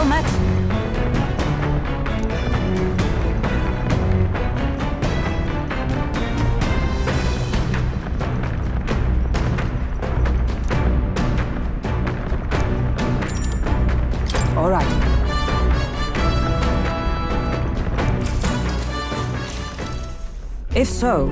Well met. All right. If so,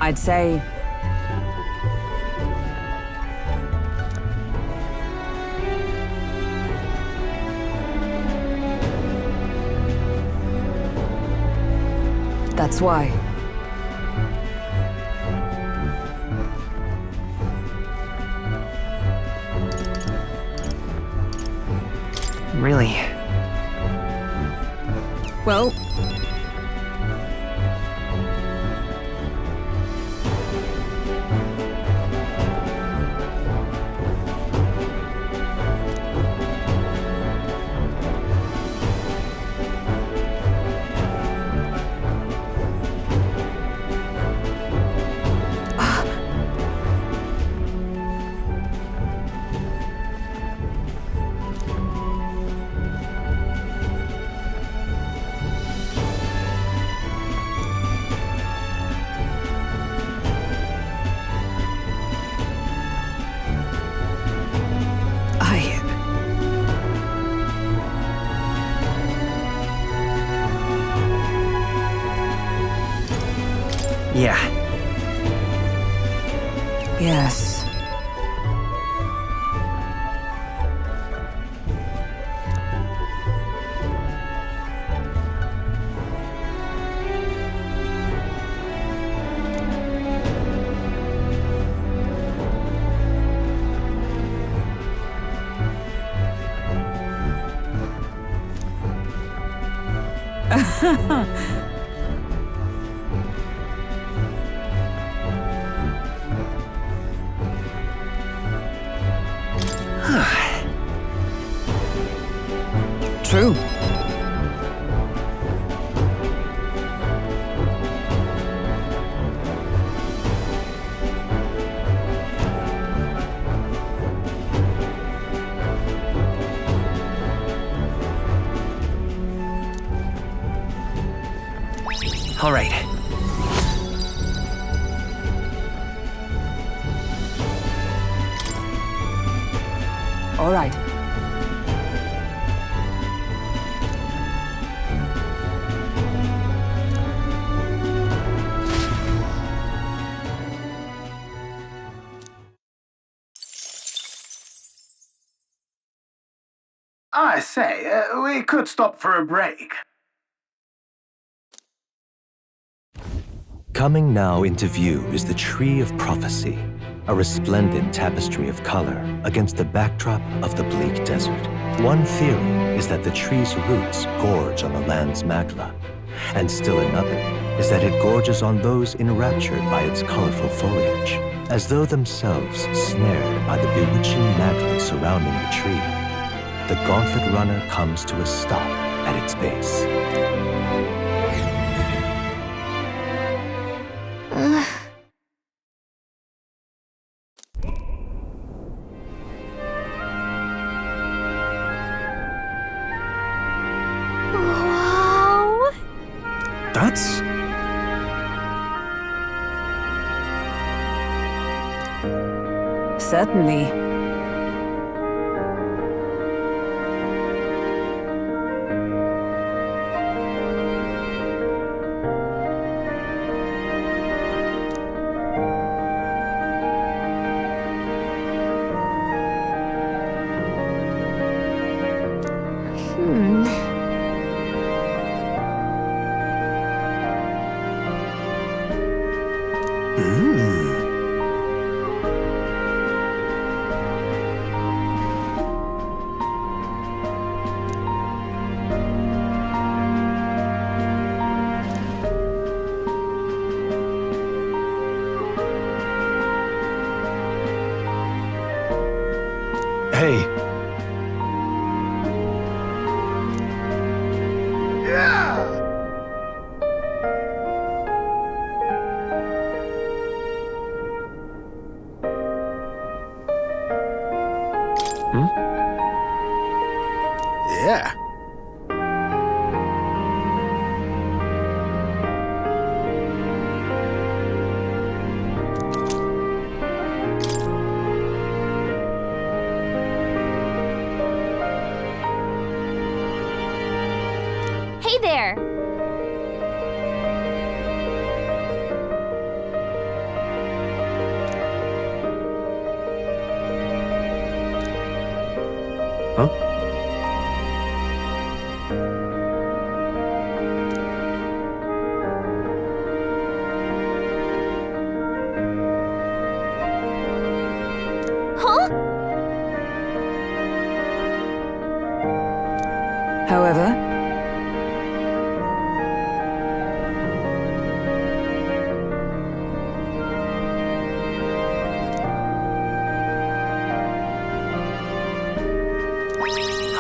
I'd say that's why. Really? Well, Yeah. yes. True. All right. All right. I say, we could stop for a break. Coming now into view is the Tree of Prophecy, a resplendent tapestry of color against the backdrop of the bleak desert. One theory is that the tree's roots gorge on the land's magla, and still another is that it gorges on those enraptured by its colorful foliage, as though themselves snared by the bewitching magla surrounding the tree. The gauntlet runner comes to a stop at its base. Wow! That's... Certainly. Hey, Yeah! yeah. Hey there! Huh? Huh? However,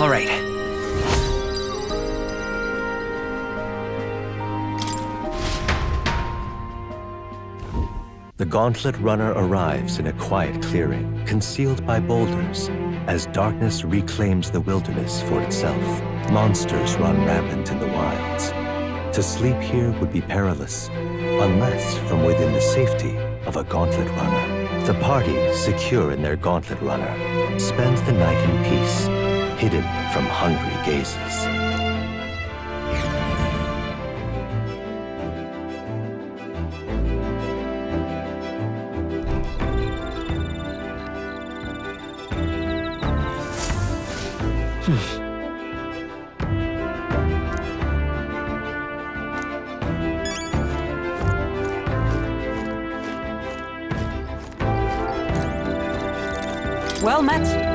All right. The Gauntlet Runner arrives in a quiet clearing, concealed by boulders. As darkness reclaims the wilderness for itself, monsters run rampant in the wilds. To sleep here would be perilous, unless from within the safety of a Gauntlet Runner. The party, secure in their Gauntlet Runner, spends the night in peace, hidden from hungry gazes. well met.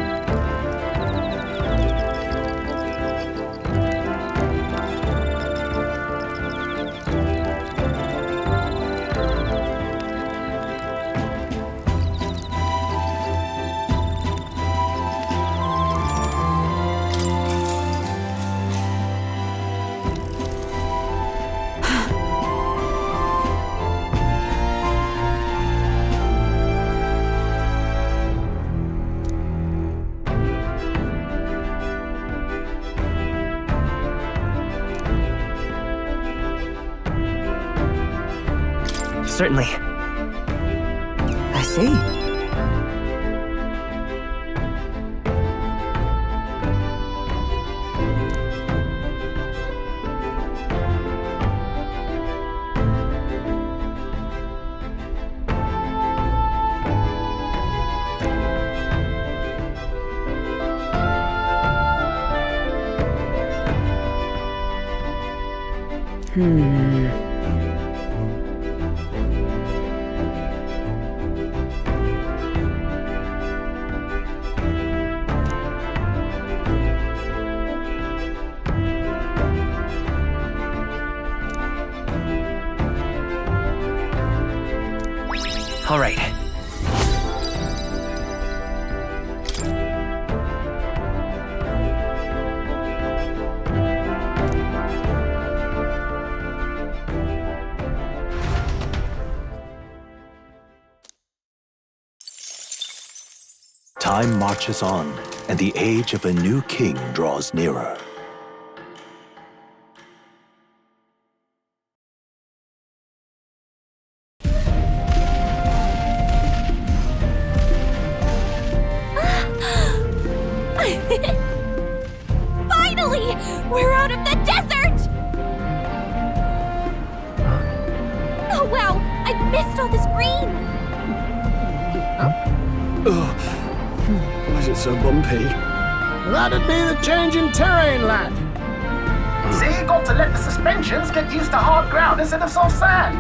Certainly. I see. All right. Time marches on, and the age of a new king draws nearer. Finally! We're out of the desert! Oh wow, I missed all this green! Why is it so bumpy? That'd be the change in terrain, lad. See, you got to let the suspensions get used to hard ground instead of soft sand.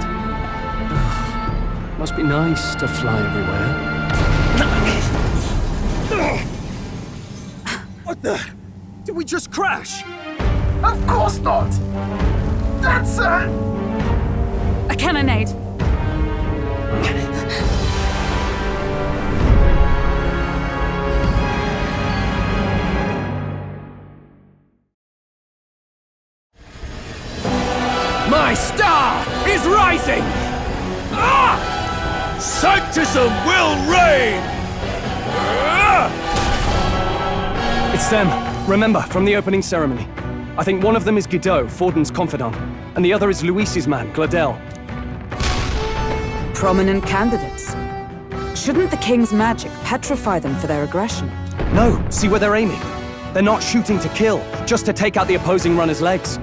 Must be nice to fly everywhere. What the? Did we just crash? Of course not. That's A cannonade. It's them. Remember, from the opening ceremony. I think one of them is Guido, Forden's confidant, and the other is Luis's man, Gladel. Prominent candidates. Shouldn't the king's magic petrify them for their aggression? No, see where they're aiming. They're not shooting to kill, just to take out the opposing runner's legs.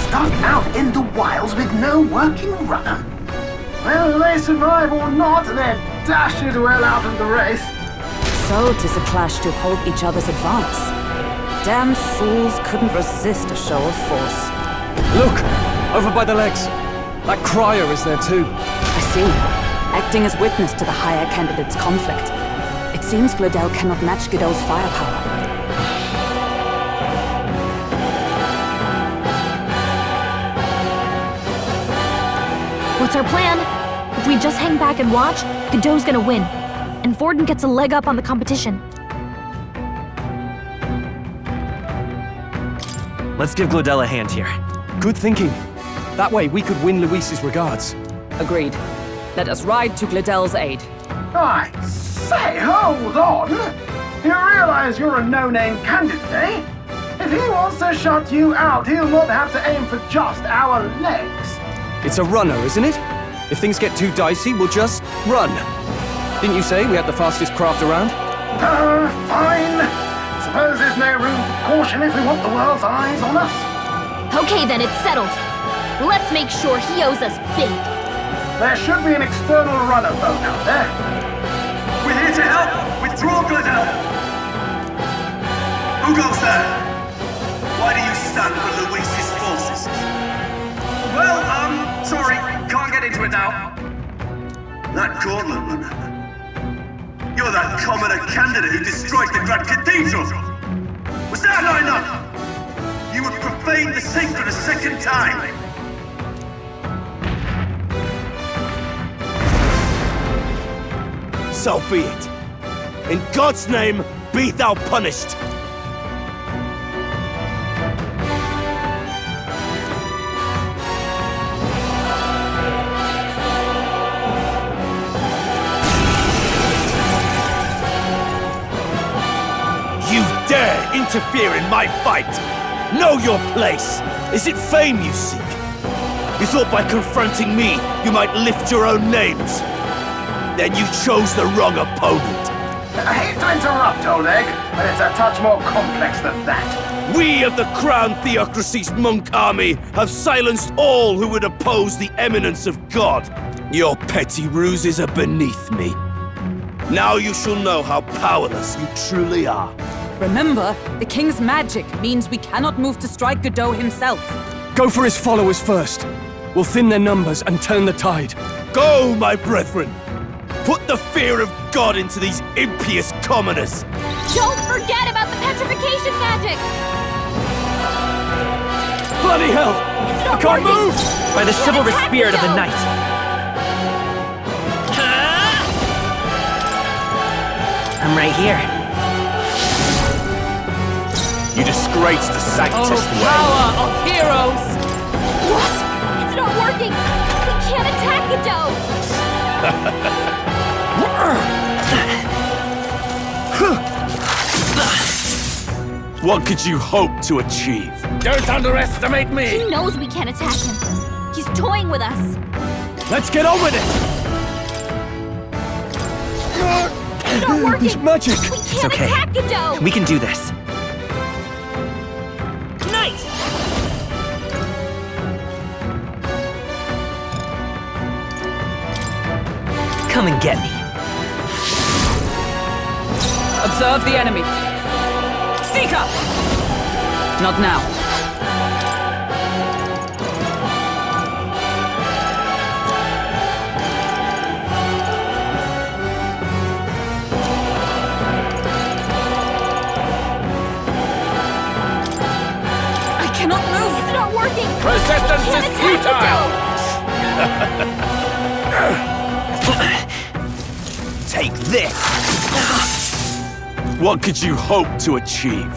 Stuck out in the wilds with no working runner. Whether they survive or not, they're dashed well out of the race. So 'tis a clash to uphold each other's advance. Damn fools couldn't resist a show of force. Look! Over by the legs. That crier is there too. I see. Acting as witness to the higher candidate's conflict. It seems Gladel cannot match Guido's firepower. What's our plan? If we just hang back and watch, Godot's gonna win. And Forden gets a leg up on the competition. Let's give Gladel a hand here. Good thinking. That way we could win Luis's regards. Agreed. Let us ride to Gladel's aid. I say, hold on! You realize you're a no-name candidate, eh? If he wants to shut you out, he'll not have to aim for just our legs. It's a runner, isn't it? If things get too dicey, we'll just run. Didn't you say we had the fastest craft around? Fine. Suppose there's no room for caution if we want the world's eyes on us. Okay then, it's settled. Let's make sure he owes us big. There should be an external runner boat out there. We're here to help! Withdraw, Gladel! Who goes there? Why do you stand for Luis's forces? Well, sorry, can't get into it now. That gauntlet runner. You're that commoner candidate who destroyed the Grand Cathedral! Was that not enough? You would profane the sacred a second time! So be it. In God's name, be thou punished. You dare interfere in my fight! Know your place! Is it fame you seek? You thought by confronting me, you might lift your own names? Then you chose the wrong opponent. I hate to interrupt, Oleg, but it's a touch more complex than that. We of the Crown Theocracy's monk army have silenced all who would oppose the eminence of God. Your petty ruses are beneath me. Now you shall know how powerless you truly are. Remember, the king's magic means we cannot move to strike Godot himself. Go for his followers first. We'll thin their numbers and turn the tide. Go, my brethren! Put the fear of God into these impious commoners! Don't forget about the petrification magic! Bloody hell! It's I not can't working. move! By the Can't chivalrous attack spirit of the Godot. night. I'm right here. You disgrace the sanctist way. Power of heroes! What? It's not working! We can't attack Godot! What could you hope to achieve? Don't underestimate me! He knows we can't attack him. He's toying with us. Let's get on with it! It's not working! It's magic! We can't okay. attack Godot! We can do this. Knight! Come and get me. Observe the enemy. Seeker! Not now. I cannot move! It's not working! Resistance We can't is attack futile! Take this! What could you hope to achieve?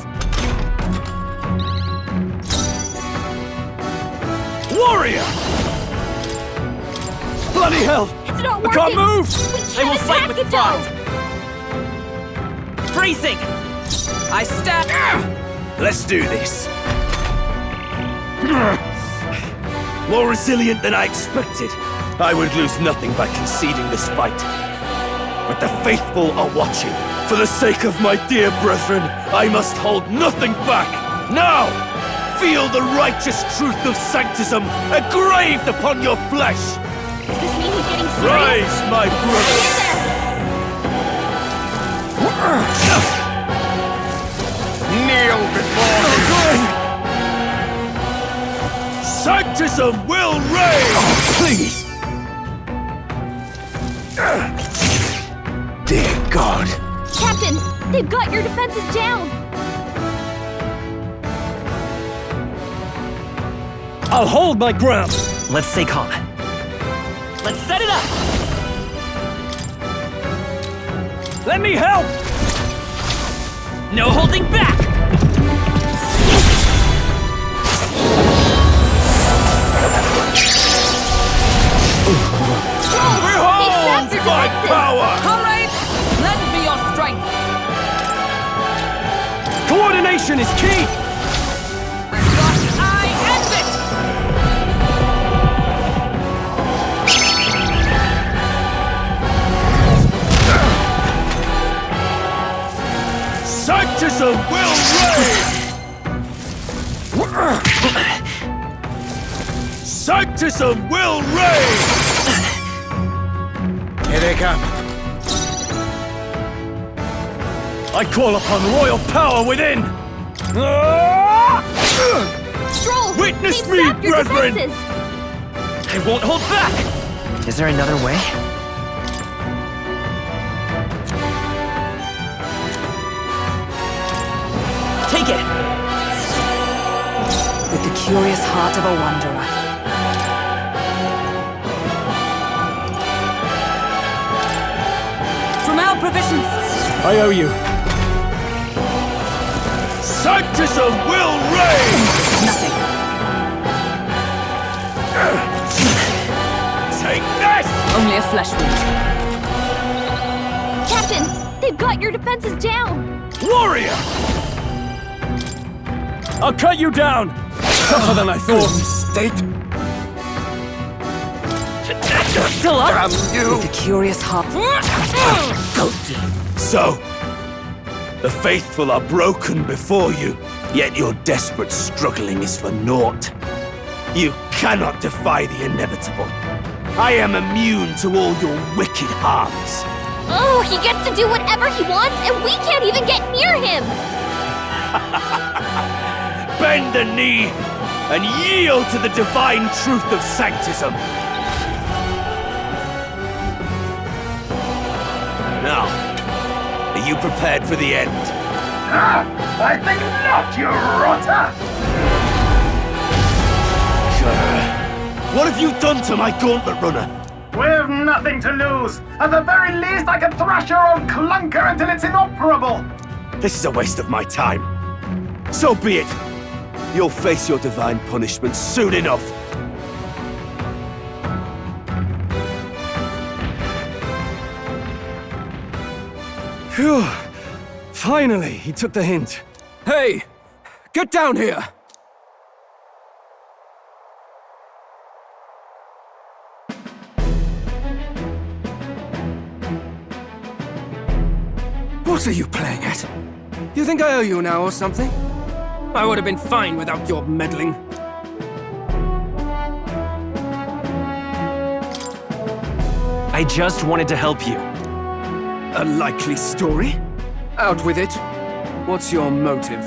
Warrior! Bloody hell! It's not I working! can't move! We They will can't fight attack with Godot! pride. Bracing! I stab. Let's do this. More resilient than I expected. I would lose nothing by conceding this fight. But the faithful are watching. For the sake of my dear brethren, I must hold nothing back. Now, feel the righteous truth of sanctism engraved upon your flesh. Does this mean he's getting serious? Rise, my brothers. Kneel before him! Sanctism will reign! Please! Dear God. Captain, they've got your defenses down! I'll hold my ground! Let's stay calm. Let's set it up! Let me help! No holding back! Behold your my defenses. power! Comrades, lend me your strength. Coordination is key! And thus I end it. Sanctism will reign! Sanctism will reign! Here they come. I call upon royal power within! Stroll! Witness they've me, sapped your brethren. defenses. I won't hold back! Is there another way? Take it! With the curious heart of a wanderer. From our provisions. I owe you. Sanctism will reign! Nothing. Take this! Only a flesh wound. Captain, they've got your defenses down! Warrior! I'll cut you down! Tougher than I thought. Mistake. Still up? Damn you! With the curious heart. So, the faithful are broken before you, yet your desperate struggling is for naught. You cannot defy the inevitable. I am immune to all your wicked harms. Oh, he gets to do whatever he wants, and we can't even get near him! Bend the knee and yield to the divine truth of sanctism. Now, are you prepared for the end? I think not, you rotter! What have you done to my gauntlet runner? We've nothing to lose. At the very least, I can thrash your old clunker until it's inoperable. This is a waste of my time. So be it. You'll face your divine punishment soon enough. Phew. Finally, he took the hint. Hey! Get down here! What are you playing at? You think I owe you now or something? I would have been fine without your meddling. I just wanted to help you. A likely story? Out with it. What's your motive?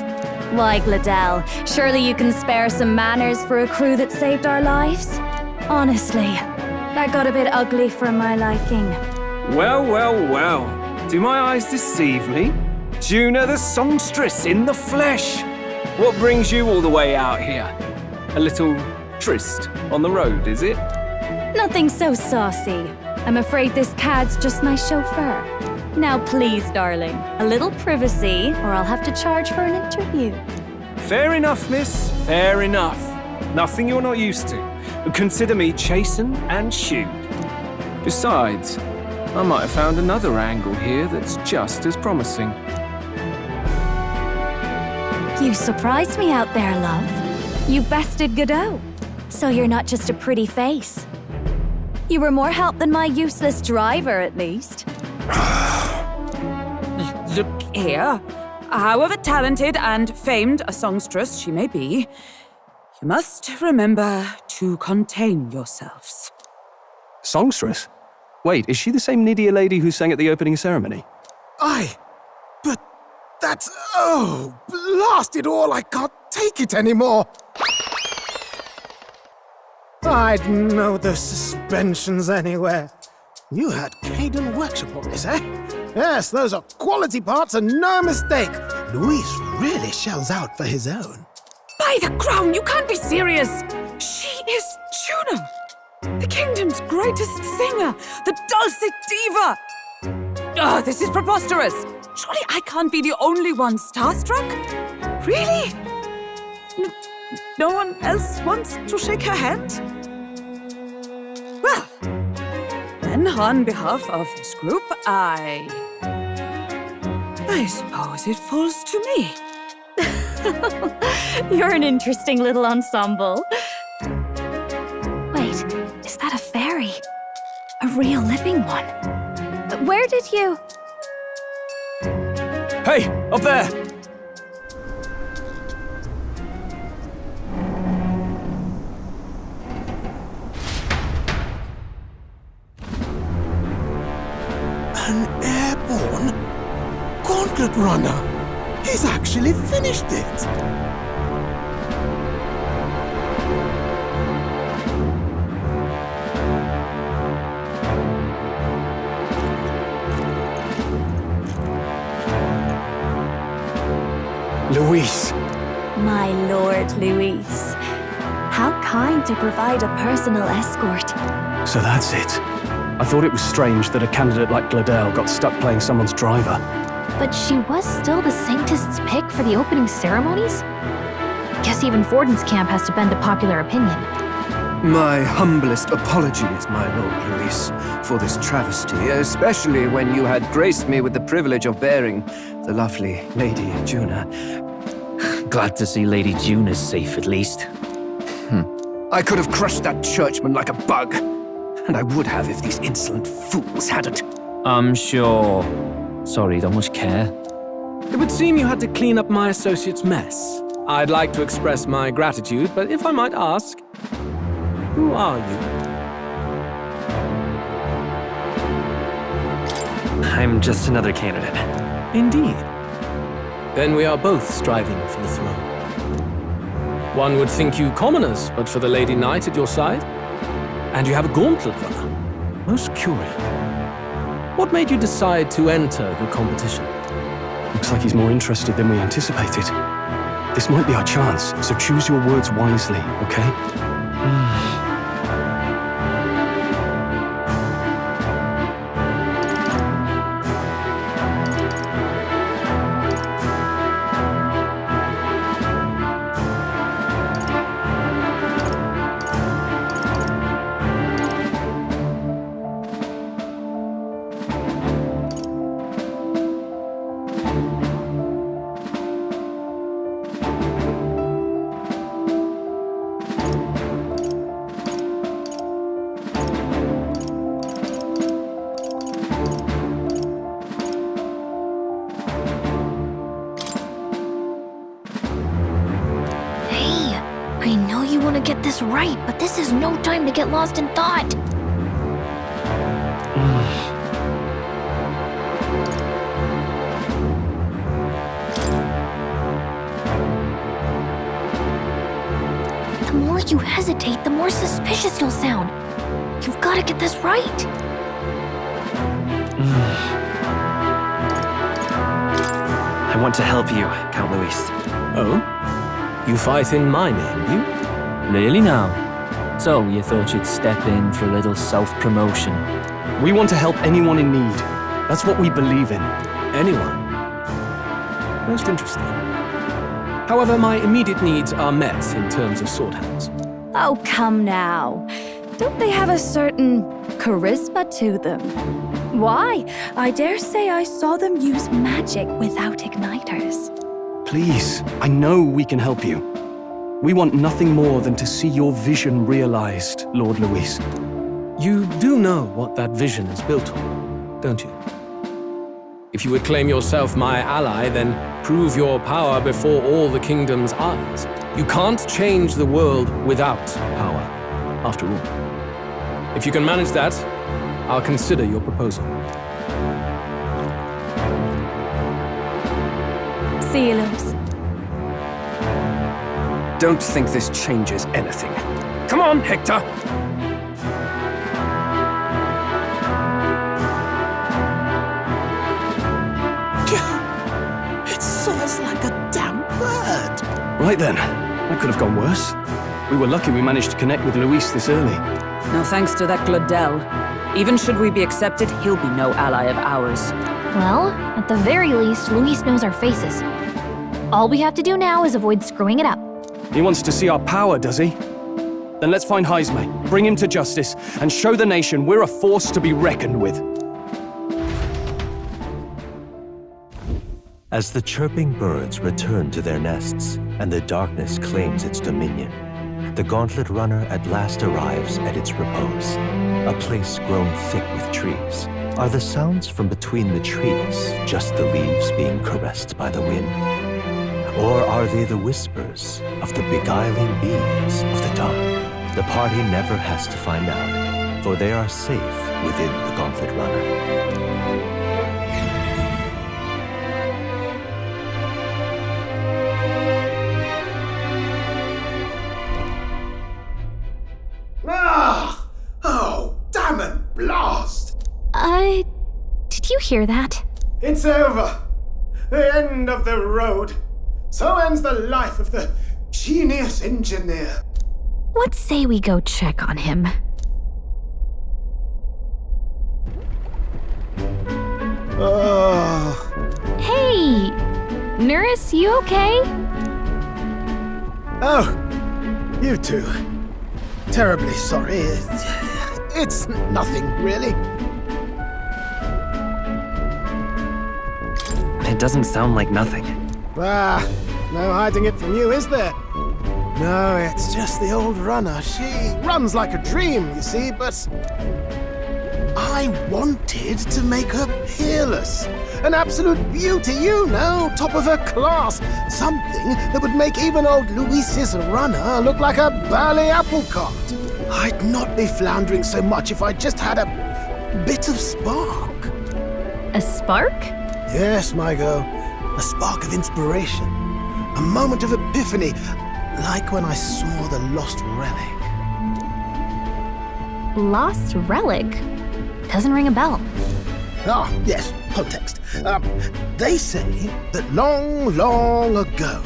Why, Gladell, surely you can spare some manners for a crew that saved our lives? Honestly, that got a bit ugly for my liking. Well, well, well. Do my eyes deceive me? Juna the songstress in the flesh. What brings you all the way out here? A little tryst on the road, is it? Nothing so saucy. I'm afraid this cad's just my chauffeur. Now please, darling, a little privacy, or I'll have to charge for an interview. Fair enough, miss. Fair enough. Nothing you're not used to. Consider me chastened and shoed. Besides, I might have found another angle here that's just as promising. You surprised me out there, love. You bested Godot. So you're not just a pretty face. You were more help than my useless driver, at least. Look here. However talented and famed a songstress she may be, you must remember to contain yourselves. Songstress? Wait, is she the same Nidia lady who sang at the opening ceremony? Aye, but that's... Oh, blast it all, I can't take it anymore. I'd know those suspensions anywhere. You had Caden workshop on this, eh? Yes, those are quality parts and no mistake. Luis really shells out for his own. By the crown, you can't be serious! She is Juno, the kingdom's greatest singer, the dulcet diva! Oh, this is preposterous! Surely I can't be the only one starstruck? Really? No one else wants to shake her hand? Well, then on behalf of this group, I suppose it falls to me. You're an interesting little ensemble. Wait, is that a fairy? A real living one? Where did you... Hey, up there! An airborne gauntlet runner. He's actually finished it. Luis! My lord, Luis. How kind to provide a personal escort. So that's it. I thought it was strange that a candidate like Gladel got stuck playing someone's driver. But she was still the saintest's pick for the opening ceremonies? Guess even Forden's camp has to bend to popular opinion. My humblest apologies, my Lord Luis, for this travesty, especially when you had graced me with the privilege of bearing the lovely Lady Juna. Glad to see Lady Juna's safe, at least. I could have crushed that churchman like a bug, and I would have if these insolent fools hadn't. I'm sure. Sorry, don't much care. It would seem you had to clean up my associate's mess. I'd like to express my gratitude, but if I might ask, who are you? I'm just another candidate. Indeed. Then we are both striving for the throne. One would think you commoners, but for the Lady Knight at your side. And you have a gauntlet runner. Most curious. What made you decide to enter the competition? Looks like he's more interested than we anticipated. This might be our chance, so choose your words wisely, okay? I know you want to get this right, but this is no time to get lost in thought. The more you hesitate, the more suspicious you'll sound. You've got to get this right. I want to help you, Count Luis. Oh? You fight in my name, you? Really now? So, you thought you'd step in for a little self-promotion? We want to help anyone in need. That's what we believe in. Anyone? Most interesting. However, my immediate needs are met in terms of sword hands. Oh, come now. Don't they have a certain charisma to them? Why, I dare say I saw them use magic without igniters. Please, I know we can help you. We want nothing more than to see your vision realized, Lord Luis. You do know what that vision is built on, don't you? If you would claim yourself my ally, then prove your power before all the kingdom's eyes. You can't change the world without power, after all. If you can manage that, I'll consider your proposal. See you, Luis. Don't think this changes anything. Come on, Hector! It soars like a damn bird. Right then, that could have gone worse. We were lucky we managed to connect with Luis this early. No thanks to that Gladel. Even should we be accepted, he'll be no ally of ours. Well, at the very least, Luis knows our faces. All we have to do now is avoid screwing it up. He wants to see our power, does he? Then let's find Jaime, bring him to justice, and show the nation we're a force to be reckoned with. As the chirping birds return to their nests and the darkness claims its dominion, the Gauntlet Runner at last arrives at its repose, a place grown thick with trees. Are the sounds from between the trees just the leaves being caressed by the wind? Or are they the whispers of the beguiling beings of the dark? The party never has to find out, for they are safe within the Gauntlet Runner. Oh, damn it, blast! Did you hear that? It's over. The end of the road. So ends the life of the genius engineer. Let's say we go check on him. Hey! Nurse, you okay? Oh, you too. Terribly sorry. It's nothing, really. It doesn't sound like nothing. Ah, no hiding it from you, is there? No, it's just the old runner. She runs like a dream, you see, but I wanted to make her peerless. An absolute beauty, you know, top of her class. Something that would make even old Luis's runner look like a bally apple cart. I'd not be floundering so much if I just had a bit of spark. A spark? Yes, my girl. A spark of inspiration. A moment of epiphany, like when I saw the lost relic. Lost relic? Doesn't ring a bell. Ah, yes, context. They say that long, long ago,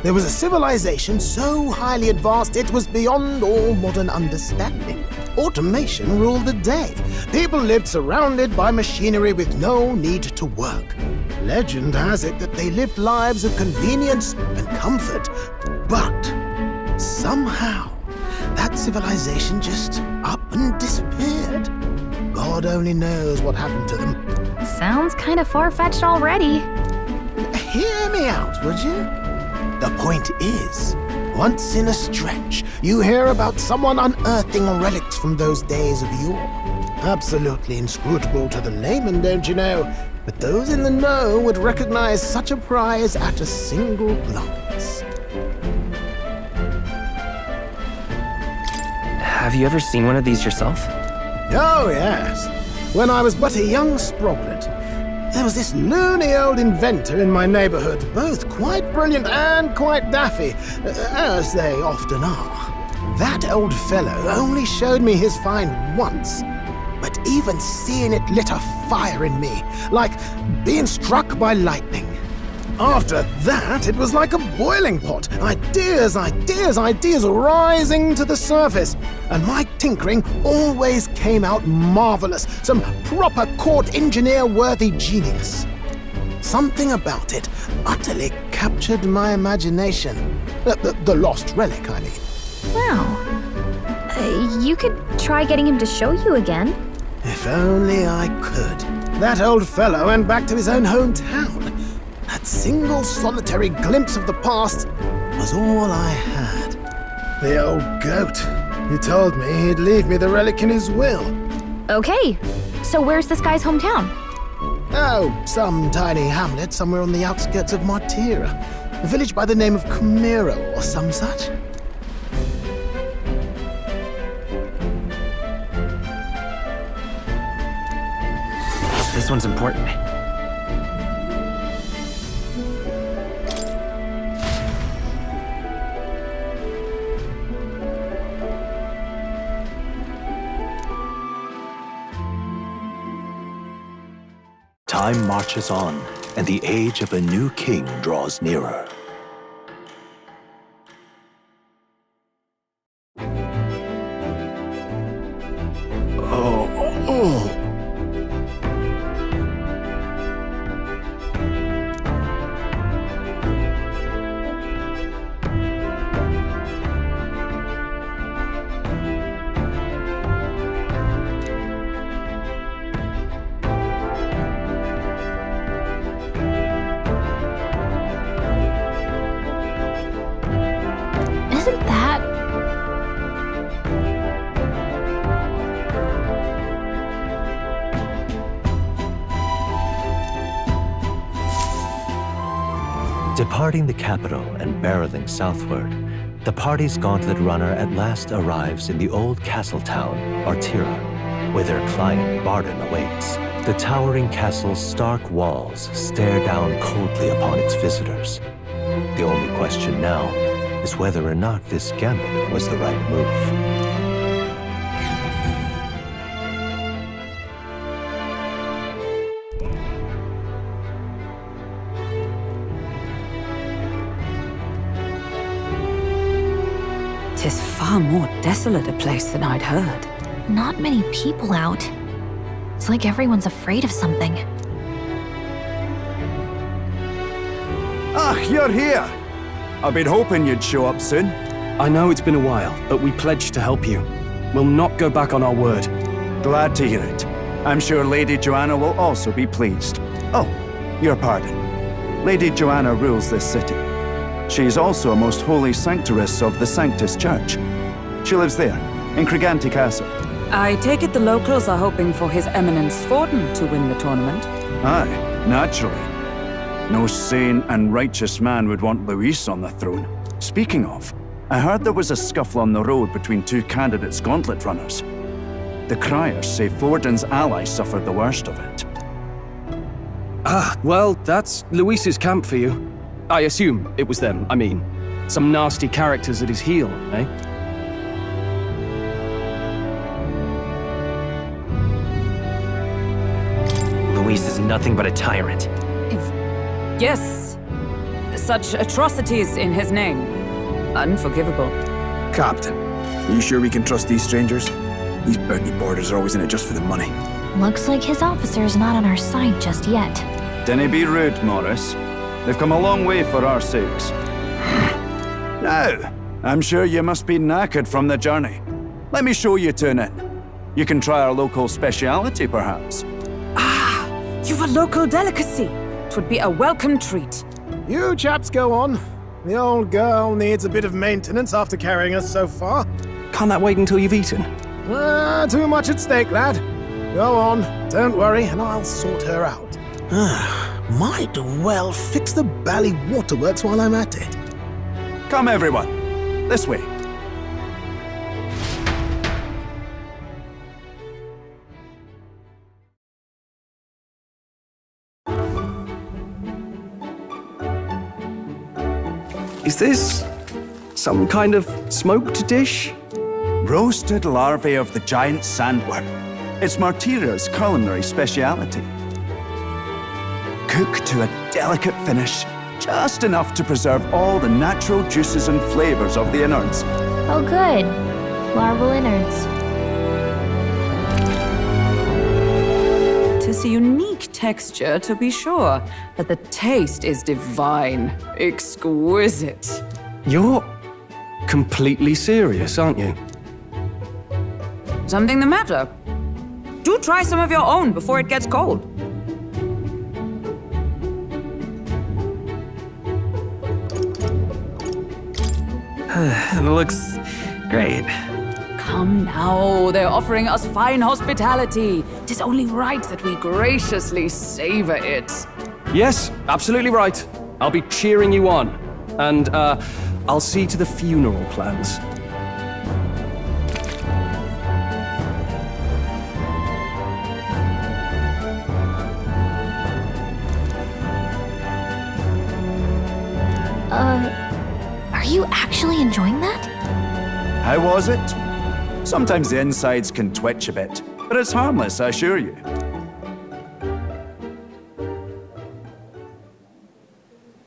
there was a civilization so highly advanced it was beyond all modern understanding. Automation ruled the day. People lived surrounded by machinery with no need to work. Legend has it that they lived lives of convenience and comfort, but somehow that civilization just up and disappeared. God only knows what happened to them. Sounds kind of far-fetched already. Hear me out, would you? The point is, once in a stretch, you hear about someone unearthing relics from those days of yore. Absolutely inscrutable to the layman, don't you know? But those in the know would recognize such a prize at a single glance. Have you ever seen one of these yourself? Oh, yes. When I was but a young sproglet, there was this loony old inventor in my neighborhood, both quite brilliant and quite daffy, as they often are. That old fellow only showed me his find once, but even seeing it lit a fire in me, like being struck by lightning. After that, it was like a boiling pot. Ideas rising to the surface. And my tinkering always came out marvelous. Some proper court engineer-worthy genius. Something about it utterly captured my imagination. The lost relic, I mean. Wow. You could try getting him to show you again. If only I could. That old fellow went back to his own hometown. That single solitary glimpse of the past was all I had. The old goat. He told me he'd leave me the relic in his will. Okay, so where's this guy's hometown? Oh, some tiny hamlet somewhere on the outskirts of Martira. A village by the name of Kumiro or some such. This one's important. Time marches on, and the age of a new king draws nearer. Isn't that... Departing the capital and barreling southward, the party's gauntlet runner at last arrives in the old castle town, Artira, where their client Barden awaits. The towering castle's stark walls stare down coldly upon its visitors. The only question now is whether or not this gambit was the right move. Tis far more desolate a place than I'd heard. Not many people out. It's like everyone's afraid of something. Ah, you're here! I've been hoping you'd show up soon. I know it's been a while, but we pledged to help you. We'll not go back on our word. Glad to hear it. I'm sure Lady Joanna will also be pleased. Oh, your pardon. Lady Joanna rules this city. She is also a most holy sanctoress of the Sanctus Church. She lives there, in Criganti Castle. I take it the locals are hoping for His Eminence Forden to win the tournament. Aye, naturally. No sane and righteous man would want Luis on the throne. Speaking of, I heard there was a scuffle on the road between two candidates' gauntlet runners. The criers say Forden's ally suffered the worst of it. Ah, well, that's Luis's camp for you. I assume it was them, I mean. Some nasty characters at his heel, eh? Luis is nothing but a tyrant. Yes, such atrocities in his name. Unforgivable. Captain, are you sure we can trust these strangers? These bounty boarders are always in it just for the money. Looks like his officer's not on our side just yet. Dinna be rude, Morris. They've come a long way for our sakes. Now, I'm sure you must be knackered from the journey. Let me show you to an inn. You can try our local speciality, perhaps. Ah, you've a local delicacy. 'Twould be a welcome treat. You chaps go on. The old girl needs a bit of maintenance after carrying us so far. Can't that wait until you've eaten? Too much at stake, lad. Go on, don't worry, and I'll sort her out. Might well fix the bally waterworks while I'm at it. Come, everyone. This way. Is this some kind of smoked dish? Roasted larvae of the giant sandworm. It's Martira's culinary speciality. Cooked to a delicate finish, just enough to preserve all the natural juices and flavors of the innards. Oh good. Larval innards. Tis a unique texture, to be sure, but the taste is divine. Exquisite. You're completely serious, aren't you? Something the matter? Do try some of your own before it gets cold. It looks great. Come now, they're offering us fine hospitality. It is only right that we graciously savor it. Yes, absolutely right. I'll be cheering you on. And, I'll see to the funeral plans. Are you actually enjoying that? How was it? Sometimes the insides can twitch a bit, but it's harmless, I assure you.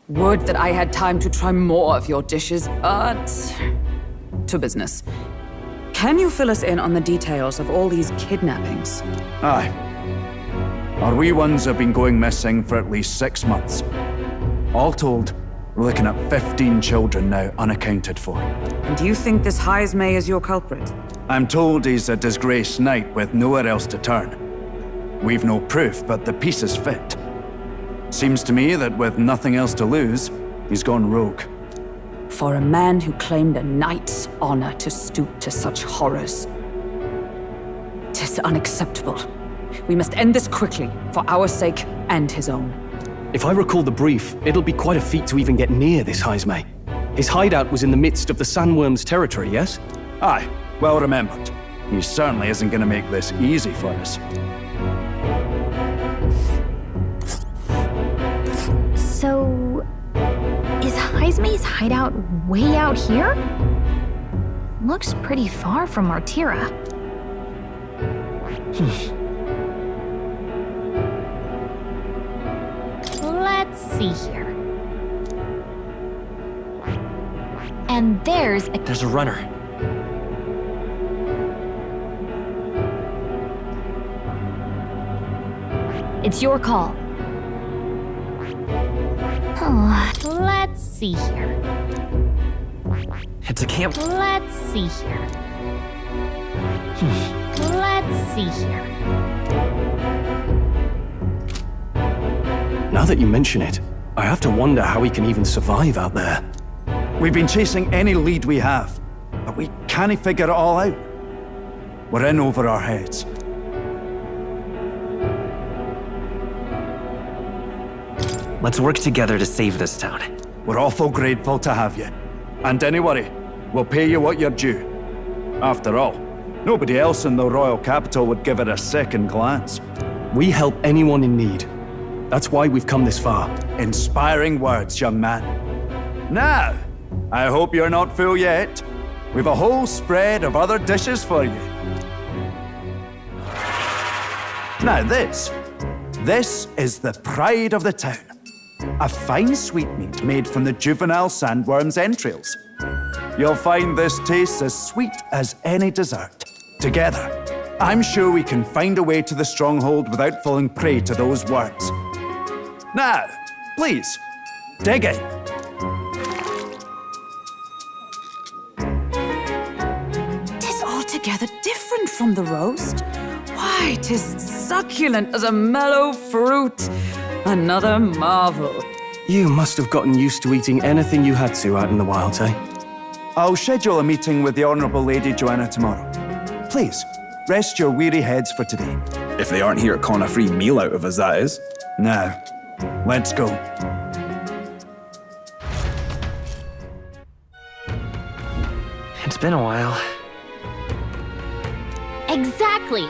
Would that I had time to try more of your dishes, but... to business. Can you fill us in on the details of all these kidnappings? Aye. Our wee ones have been going missing for at least 6 months. All told, we're looking at 15 children now unaccounted for. And do you think this Heismay is your culprit? I'm told he's a disgraced knight with nowhere else to turn. We've no proof, but the pieces fit. Seems to me that with nothing else to lose, he's gone rogue. For a man who claimed a knight's honor to stoop to such horrors. 'Tis unacceptable. We must end this quickly, for our sake and his own. If I recall the brief, it'll be quite a feat to even get near this Heismay. His hideout was in the midst of the Sandworm's territory, yes? Aye, well remembered. He certainly isn't going to make this easy for us. So, is Heismay's hideout way out here? Looks pretty far from Martira. Let's see here. And there's a runner. It's your call. Oh, let's see here. It's a camp. Let's see here. Let's see here. Now that you mention it, I have to wonder how he can even survive out there. We've been chasing any lead we have, but we can't figure it all out. We're in over our heads. Let's work together to save this town. We're awful grateful to have you. And don't worry, we'll pay you what you're due. After all, nobody else in the royal capital would give it a second glance. We help anyone in need. That's why we've come this far. Inspiring words, young man. Now, I hope you're not full yet. We've a whole spread of other dishes for you. Now this is the pride of the town. A fine sweetmeat made from the juvenile sandworm's entrails. You'll find this tastes as sweet as any dessert. Together, I'm sure we can find a way to the stronghold without falling prey to those worms. Now, please, dig in. Tis altogether different from the roast. Why, 'tis succulent as a mellow fruit. Another marvel. You must have gotten used to eating anything you had to out in the wilds, eh? I'll schedule a meeting with the Honourable Lady Joanna tomorrow. Please, rest your weary heads for today. If they aren't here to con a free meal out of us, that is. Now, let's go. It's been a while. Exactly.